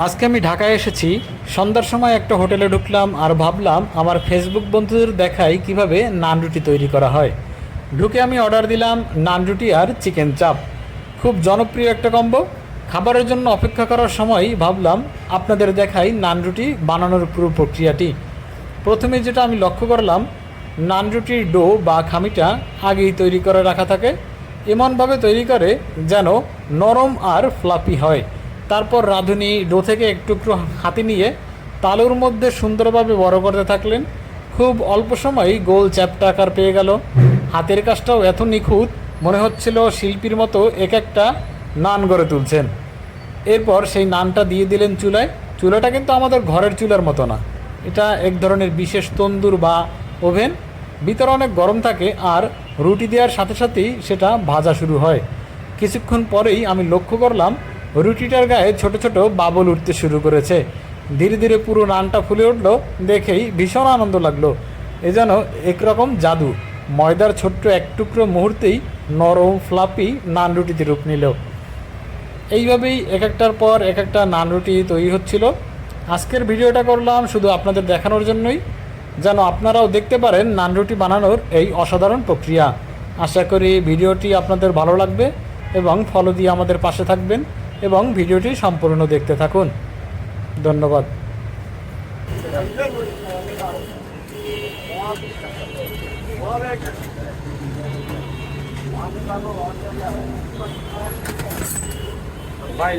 আজকে আমি ঢাকায় এসেছি। সন্ধ্যার সময় একটা হোটেলে ঢুকলাম আর ভাবলাম আমার ফেসবুক বন্ধুদের দেখাই কিভাবে নান রুটি তৈরি করা হয়। ঢুকে আমি অর্ডার দিলাম নান রুটি আর চিকেন চাপ। খুব জনপ্রিয় একটা কম্বো। খাবারের জন্য অপেক্ষা করার সময় ভাবলাম আপনাদের দেখাই নান রুটি বানানোর পুরো প্রক্রিয়াটি। প্রথমে যেটা আমি লক্ষ্য করলাম, নান রুটির ডো বা খামিটা আগেই তৈরি করে রাখা থাকে। এমনভাবে তৈরি করে যেন নরম আর ফ্লাপি হয়। তারপর রাঁধুনি ডো থেকে একটু একটু হাতে নিয়ে তালুর মধ্যে সুন্দরভাবে বড় করতে থাকলেন। খুব অল্প সময়েই গোল চ্যাপ্টা আকার পেয়ে গেল। হাতের কাজটাও এত নিখুঁত, মনে হচ্ছিল শিল্পীর মতো এক একটা নান গড়ে তুলছেন। এরপর সেই নানটা দিয়ে দিলেন চুলায়। চুলাটা কিন্তু আমাদের ঘরের চুলার মতো না, এটা এক ধরনের বিশেষ তন্দুর বা ওভেন। ভিতরে অনেক গরম থাকে আর রুটি দেওয়ার সাথে সাথেই সেটা ভাজা শুরু হয়। কিছুক্ষণ পরেই আমি লক্ষ্য করলাম রুটিটার গায়ে ছোট ছোট বাবল উঠতে শুরু করেছে। ধীরে ধীরে পুরো নানটা ফুলে উঠল। দেখেই ভীষণ আনন্দ লাগলো। এ যেন একরকম জাদু। ময়দার ছোট্ট এক টুকরো মুহূর্তেই নরম ফ্লাপি নান রুটিতে রূপ নিল। এইভাবেই এক একটার পর এক একটা নান রুটি তৈরি হচ্ছিল। আজকের ভিডিওটা করলাম শুধু আপনাদের দেখানোর জন্যই, যেন আপনারাও দেখতে পারেন নান রুটি বানানোর এই অসাধারণ প্রক্রিয়া। আশা করি ভিডিওটি আপনাদের ভালো লাগবে এবং ফলো দিয়ে আমাদের পাশে থাকবেন এবং ভিডিওটি সম্পূর্ণ দেখতে থাকুন। ধন্যবাদ। ভাই